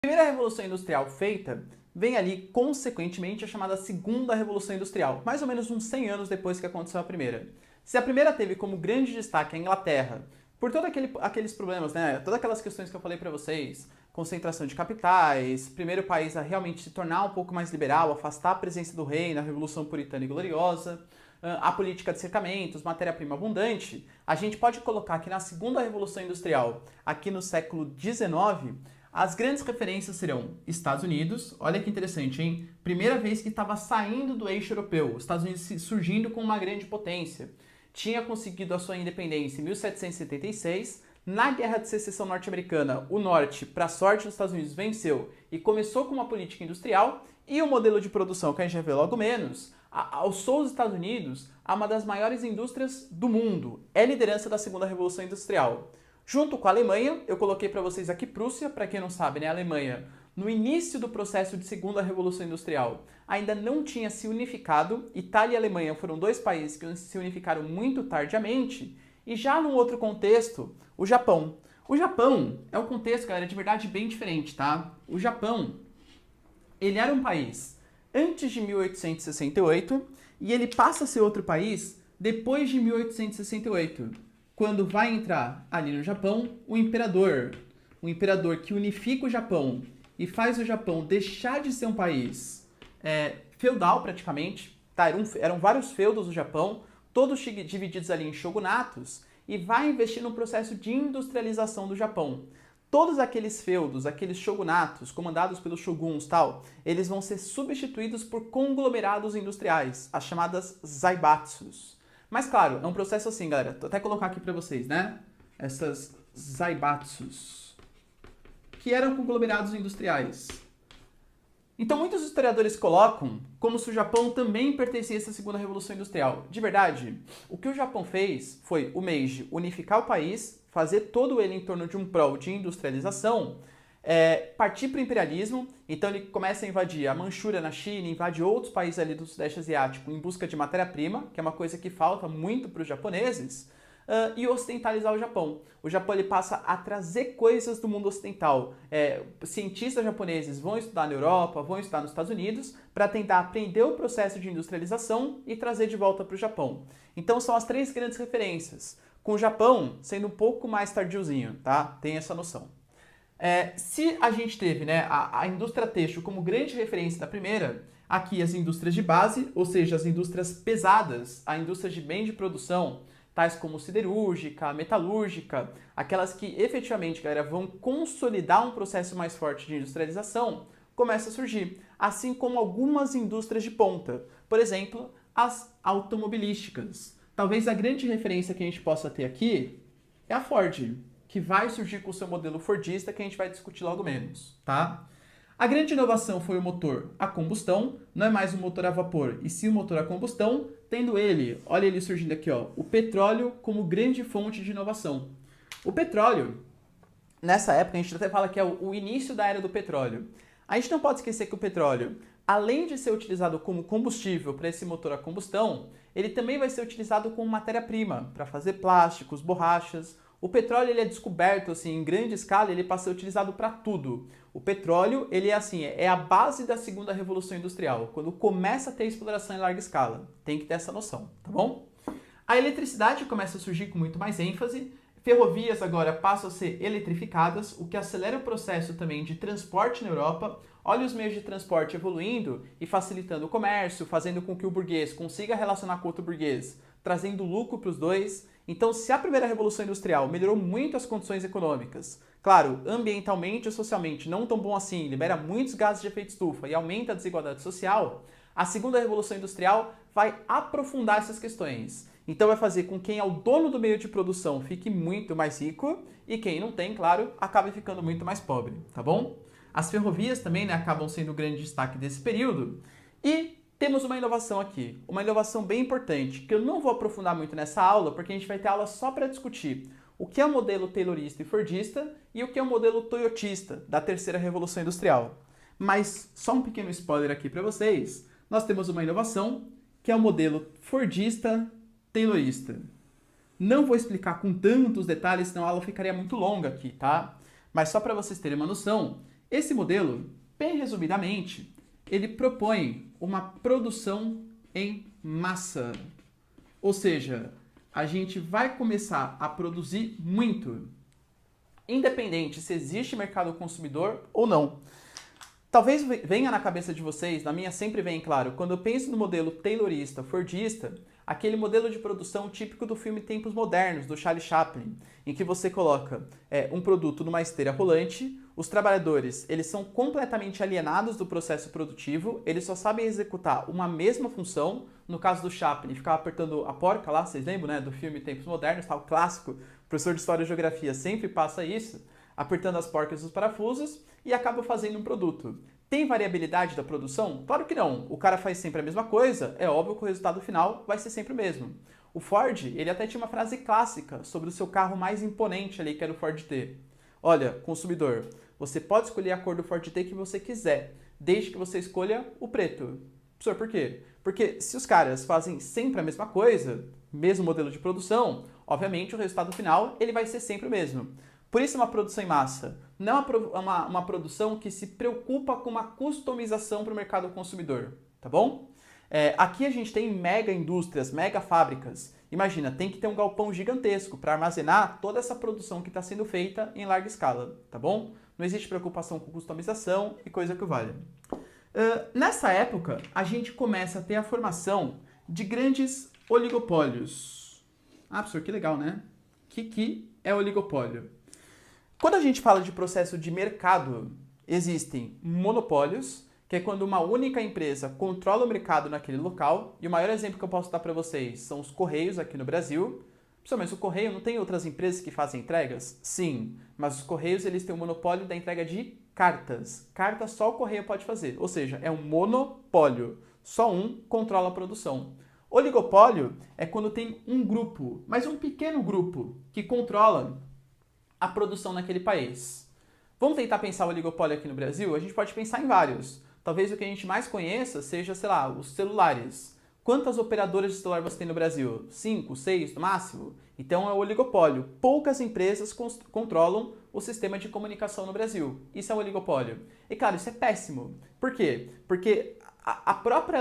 A primeira revolução industrial feita vem ali, consequentemente, a chamada Segunda Revolução Industrial, mais ou menos uns 100 anos depois que aconteceu a primeira. Se a primeira teve como grande destaque a Inglaterra, por todos aqueles problemas, né, todas aquelas questões que eu falei para vocês, concentração de capitais, primeiro país a realmente se tornar um pouco mais liberal, afastar a presença do rei na Revolução Puritana e Gloriosa, a política de cercamentos, matéria-prima abundante, a gente pode colocar que na Segunda Revolução Industrial, aqui no século XIX, as grandes referências serão Estados Unidos, olha que interessante, hein? Primeira vez que estava saindo do eixo europeu, os Estados Unidos surgindo como uma grande potência. Tinha conseguido a sua independência em 1776, na Guerra de Secessão Norte-Americana, o Norte, para a sorte dos Estados Unidos, venceu e começou com uma política industrial, e o modelo de produção que a gente vai ver logo menos, alçou os Estados Unidos a uma das maiores indústrias do mundo, é liderança da Segunda Revolução Industrial. Junto com a Alemanha, eu coloquei para vocês aqui Prússia, para quem não sabe, né, a Alemanha, no início do processo de Segunda Revolução Industrial, ainda não tinha se unificado. Itália e Alemanha foram dois países que se unificaram muito tardiamente, e já num outro contexto, o Japão. O Japão é um contexto, galera, de verdade bem diferente, tá? O Japão, ele era um país antes de 1868 e ele passa a ser outro país depois de 1868. Quando vai entrar ali no Japão o imperador que unifica o Japão e faz o Japão deixar de ser um país feudal praticamente, tá? Eram vários feudos do Japão, todos divididos ali em shogunatos, e vai investir no processo de industrialização do Japão. Todos aqueles feudos, aqueles shogunatos comandados pelos shoguns tal, eles vão ser substituídos por conglomerados industriais, as chamadas zaibatsus. Mas claro, é um processo assim, galera. Vou até colocar aqui para vocês, né? Essas zaibatsus, que eram conglomerados industriais. Então muitos historiadores colocam como se o Japão também pertencesse à Segunda Revolução Industrial. De verdade, o que o Japão fez foi o Meiji unificar o país, fazer todo ele em torno de um prol de industrialização, partir para o imperialismo. Então ele começa a invadir a Manchúria na China, invade outros países ali do Sudeste Asiático em busca de matéria-prima, que é uma coisa que falta muito para os japoneses, e ocidentalizar o Japão. O Japão ele passa a trazer coisas do mundo ocidental. Cientistas japoneses vão estudar na Europa, vão estudar nos Estados Unidos, para tentar aprender o processo de industrialização e trazer de volta para o Japão. Então são as três grandes referências, com o Japão sendo um pouco mais tardiozinho, tá? Tem essa noção. Se a gente teve, né, a indústria têxtil como grande referência da primeira, aqui as indústrias de base, ou seja, as indústrias pesadas, a indústria de bem de produção, tais como siderúrgica, metalúrgica, aquelas que efetivamente, galera, vão consolidar um processo mais forte de industrialização, começa a surgir, assim como algumas indústrias de ponta, por exemplo, as automobilísticas. Talvez a grande referência que a gente possa ter aqui é a Ford, que vai surgir com o seu modelo Fordista, que a gente vai discutir logo menos, tá? A grande inovação foi o motor a combustão, não é mais um motor a vapor, e sim o motor a combustão, tendo ele, olha ele surgindo aqui, ó, o petróleo como grande fonte de inovação. O petróleo, nessa época, a gente até fala que é o início da era do petróleo. A gente não pode esquecer que o petróleo, além de ser utilizado como combustível para esse motor a combustão, ele também vai ser utilizado como matéria-prima para fazer plásticos, borrachas. O petróleo ele é descoberto assim, em grande escala, ele passa a ser utilizado para tudo. O petróleo ele é a base da Segunda Revolução Industrial, quando começa a ter exploração em larga escala. Tem que ter essa noção, tá bom? A eletricidade começa a surgir com muito mais ênfase. Ferrovias agora passam a ser eletrificadas, o que acelera o processo também de transporte na Europa. Olha os meios de transporte evoluindo e facilitando o comércio, fazendo com que o burguês consiga relacionar com outro burguês, trazendo lucro para os dois. Então, se a primeira Revolução Industrial melhorou muito as condições econômicas, claro, ambientalmente e socialmente não tão bom assim, libera muitos gases de efeito estufa e aumenta a desigualdade social, a segunda Revolução Industrial vai aprofundar essas questões. Então vai fazer com que quem é o dono do meio de produção fique muito mais rico e quem não tem, claro, acabe ficando muito mais pobre, tá bom? As ferrovias também, né, acabam sendo o grande destaque desse período. E temos uma inovação aqui, uma inovação bem importante, que eu não vou aprofundar muito nessa aula, porque a gente vai ter aula só para discutir o que é o modelo taylorista e fordista e o que é o modelo toyotista da terceira Revolução Industrial. Mas só um pequeno spoiler aqui para vocês, nós temos uma inovação que é o modelo fordista-taylorista. Não vou explicar com tantos detalhes, senão a aula ficaria muito longa aqui, tá? Mas só para vocês terem uma noção, Esse modelo, bem resumidamente, ele propõe uma produção em massa. Ou seja, a gente vai começar a produzir muito, independente se existe mercado consumidor ou não. Talvez venha na cabeça de vocês, na minha sempre vem claro, quando eu penso no modelo taylorista, fordista, aquele modelo de produção típico do filme Tempos Modernos, do Charlie Chaplin, em que você coloca um produto numa esteira rolante, os trabalhadores eles são completamente alienados do processo produtivo, eles só sabem executar uma mesma função. No caso do Chaplin, ficava apertando a porca lá, vocês lembram, né, do filme Tempos Modernos, tá, o clássico, o professor de História e Geografia sempre passa isso, apertando as porcas dos parafusos e acaba fazendo um produto. Tem variabilidade da produção? Claro que não. O cara faz sempre a mesma coisa, é óbvio que o resultado final vai ser sempre o mesmo. O Ford, ele até tinha uma frase clássica sobre o seu carro mais imponente ali, que era o Ford T. Olha, consumidor, você pode escolher a cor do Ford T que você quiser, desde que você escolha o preto. Professor, por quê? Porque se os caras fazem sempre a mesma coisa, mesmo modelo de produção, obviamente o resultado final ele vai ser sempre o mesmo. Por isso é uma produção em massa, não é uma produção que se preocupa com uma customização para o mercado consumidor, tá bom? Aqui a gente tem mega indústrias, mega fábricas. Imagina, tem que ter um galpão gigantesco para armazenar toda essa produção que está sendo feita em larga escala, tá bom? Não existe preocupação com customização e coisa que o valha. Nessa época, a gente começa a ter a formação de grandes oligopólios. Ah, professor, que legal, né? Que é oligopólio? Quando a gente fala de processo de mercado, existem monopólios, que é quando uma única empresa controla o mercado naquele local, e o maior exemplo que eu posso dar para vocês são os Correios aqui no Brasil. Mas o Correio não tem outras empresas que fazem entregas? Sim, mas os Correios eles têm o monopólio da entrega de cartas. Cartas só o Correio pode fazer, ou seja, é um monopólio. Só um controla a produção. Oligopólio é quando tem um grupo, mas um pequeno grupo, que controla a produção naquele país. Vamos tentar pensar o oligopólio aqui no Brasil? A gente pode pensar em vários. Talvez o que a gente mais conheça seja, sei lá, os celulares. Quantas operadoras de celular você tem no Brasil? 5, 6 no máximo? Então é o oligopólio. Poucas empresas controlam o sistema de comunicação no Brasil. Isso é o oligopólio. E claro, isso é péssimo. Por quê? Porque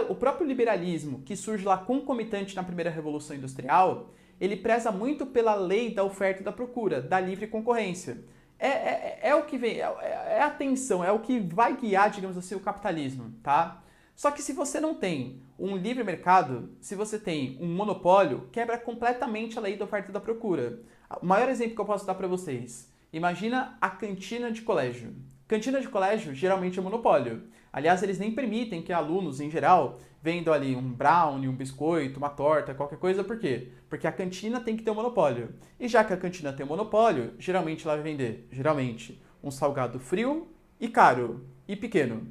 o próprio liberalismo, que surge lá concomitante na primeira Revolução Industrial, ele preza muito pela lei da oferta e da procura, da livre concorrência. É o que vem, é a tensão, é o que vai guiar, digamos assim, o capitalismo, tá? Só que se você não tem um livre mercado, se você tem um monopólio, quebra completamente a lei da oferta e da procura. O maior exemplo que eu posso dar para vocês, imagina a cantina de colégio. Cantina de colégio geralmente é monopólio. Aliás, eles nem permitem que alunos, em geral, vendam ali um brownie, um biscoito, uma torta, qualquer coisa. Por quê? Porque a cantina tem que ter um monopólio. E já que a cantina tem um monopólio, geralmente ela vai vender, um salgado frio e caro e pequeno,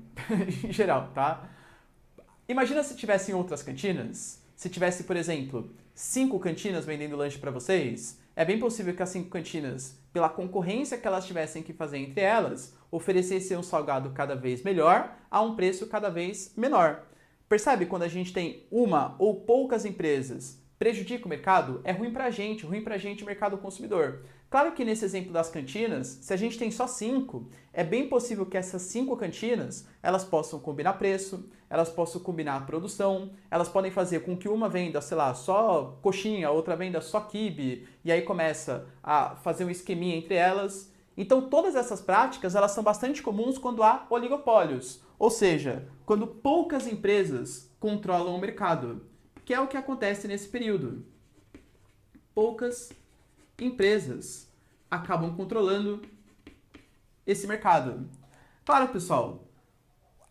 em geral, tá? Imagina se tivessem outras cantinas. Se tivesse, por exemplo, 5 cantinas vendendo lanche para vocês, é bem possível que as 5 cantinas, pela concorrência que elas tivessem que fazer entre elas, oferecessem um salgado cada vez melhor a um preço cada vez menor. Percebe quando a gente tem uma ou poucas empresas prejudica o mercado? É ruim pra gente o mercado consumidor. Claro que nesse exemplo das cantinas, se a gente tem só 5, é bem possível que essas 5 cantinas, elas possam combinar preço, elas possam combinar a produção, elas podem fazer com que uma venda, sei lá, só coxinha, a outra venda só quibe, e aí começa a fazer um esqueminha entre elas. Então todas essas práticas, elas são bastante comuns quando há oligopólios, ou seja, quando poucas empresas controlam o mercado, que é o que acontece nesse período. Poucas empresas acabam controlando esse mercado. Claro, pessoal,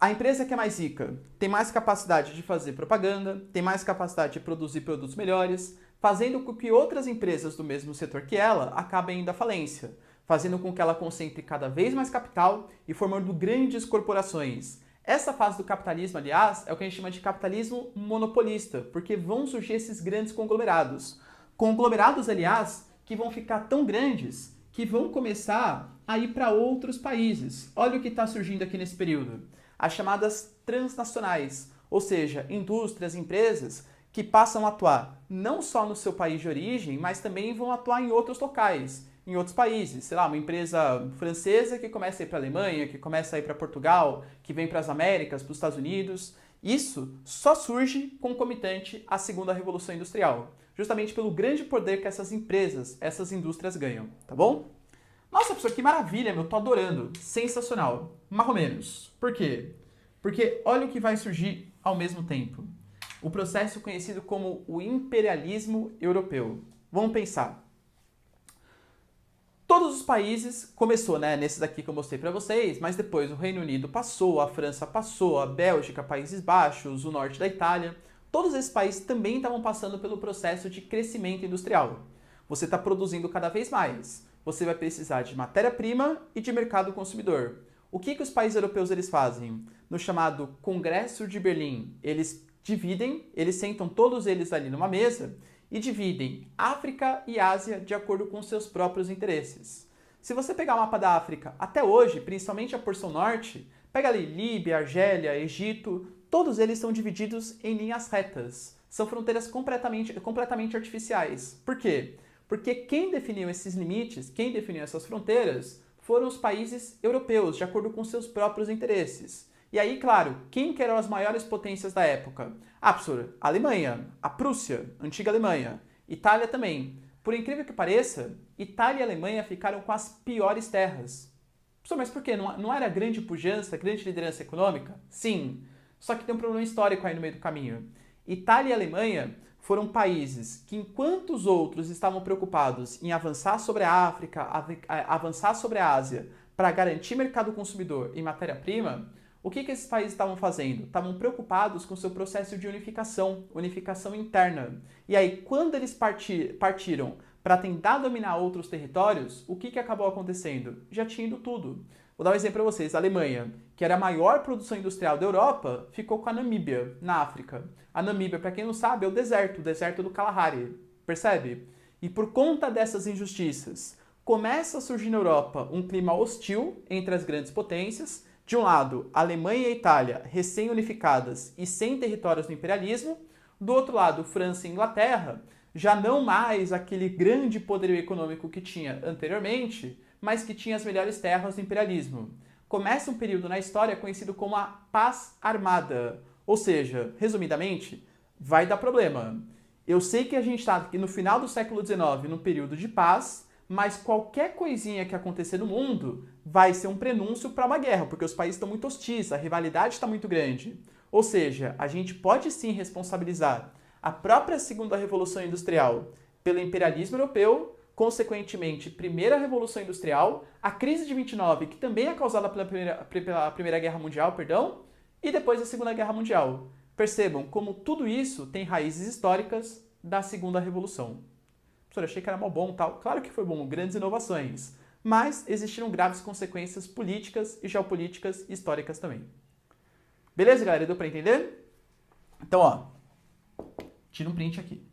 a empresa que é mais rica tem mais capacidade de fazer propaganda, tem mais capacidade de produzir produtos melhores, fazendo com que outras empresas do mesmo setor que ela acabem indo à falência, fazendo com que ela concentre cada vez mais capital e formando grandes corporações. Essa fase do capitalismo, aliás, é o que a gente chama de capitalismo monopolista, porque vão surgir esses grandes conglomerados. Conglomerados, aliás, que vão ficar tão grandes que vão começar a ir para outros países. Olha o que está surgindo aqui nesse período. As chamadas transnacionais, ou seja, indústrias, empresas que passam a atuar não só no seu país de origem, mas também vão atuar em outros locais. em outros países. Sei lá, uma empresa francesa que começa a ir para a Alemanha, que começa a ir para Portugal, que vem para as Américas, para os Estados Unidos. Isso só surge concomitante à segunda revolução industrial, justamente pelo grande poder que essas empresas, essas indústrias ganham, tá bom? Nossa, professor, que maravilha, meu, tô adorando. Sensacional. Mais ou menos. Por quê? Porque olha o que vai surgir ao mesmo tempo. O processo conhecido como o imperialismo europeu. Vamos pensar. Todos os países, começou, né, nesse daqui que eu mostrei para vocês, mas depois o Reino Unido passou, a França passou, a Bélgica, Países Baixos, o norte da Itália, todos esses países também estavam passando pelo processo de crescimento industrial. Você está produzindo cada vez mais, você vai precisar de matéria-prima e de mercado consumidor. O que os países europeus eles fazem? No chamado Congresso de Berlim, eles dividem, eles sentam todos eles ali numa mesa e dividem África e Ásia de acordo com seus próprios interesses. Se você pegar o mapa da África até hoje, principalmente a porção norte, pega ali Líbia, Argélia, Egito, todos eles são divididos em linhas retas. São fronteiras completamente artificiais. Por quê? Porque quem definiu esses limites, quem definiu essas fronteiras, foram os países europeus, de acordo com seus próprios interesses. E aí, claro, quem que eram as maiores potências da época? Ah, professor, a Alemanha, a Prússia, a antiga Alemanha, Itália também. Por incrível que pareça, Itália e Alemanha ficaram com as piores terras. Professor, mas por quê? Não era grande pujança, grande liderança econômica? Sim, só que tem um problema histórico aí no meio do caminho. Itália e Alemanha foram países que, enquanto os outros estavam preocupados em avançar sobre a África, avançar sobre a Ásia, para garantir mercado consumidor e matéria-prima, o que esses países estavam fazendo? Estavam preocupados com o seu processo de unificação interna. E aí, quando eles partiram para tentar dominar outros territórios, o que acabou acontecendo? Já tinha ido tudo. Vou dar um exemplo para vocês. A Alemanha, que era a maior produção industrial da Europa, ficou com a Namíbia, na África. A Namíbia, para quem não sabe, é o deserto do Kalahari. Percebe? E por conta dessas injustiças, começa a surgir na Europa um clima hostil entre as grandes potências. De um lado, Alemanha e a Itália recém-unificadas e sem territórios do imperialismo. Do outro lado, França e Inglaterra, já não mais aquele grande poderio econômico que tinha anteriormente, mas que tinha as melhores terras do imperialismo. Começa um período na história conhecido como a Paz Armada. Ou seja, resumidamente, vai dar problema. Eu sei que a gente está aqui no final do século XIX, num período de paz, mas qualquer coisinha que acontecer no mundo vai ser um prenúncio para uma guerra, porque os países estão muito hostis, a rivalidade está muito grande. Ou seja, a gente pode sim responsabilizar a própria Segunda Revolução Industrial pelo imperialismo europeu, consequentemente, Primeira Revolução Industrial, a crise de 29, que também é causada pela Primeira Guerra Mundial, e depois a Segunda Guerra Mundial. Percebam como tudo isso tem raízes históricas da Segunda Revolução. Professor, achei que era mó bom, tal. Claro que foi bom, grandes inovações. Mas existiram graves consequências políticas e geopolíticas históricas também. Beleza, galera? Deu para entender? Então, ó, tira um print aqui.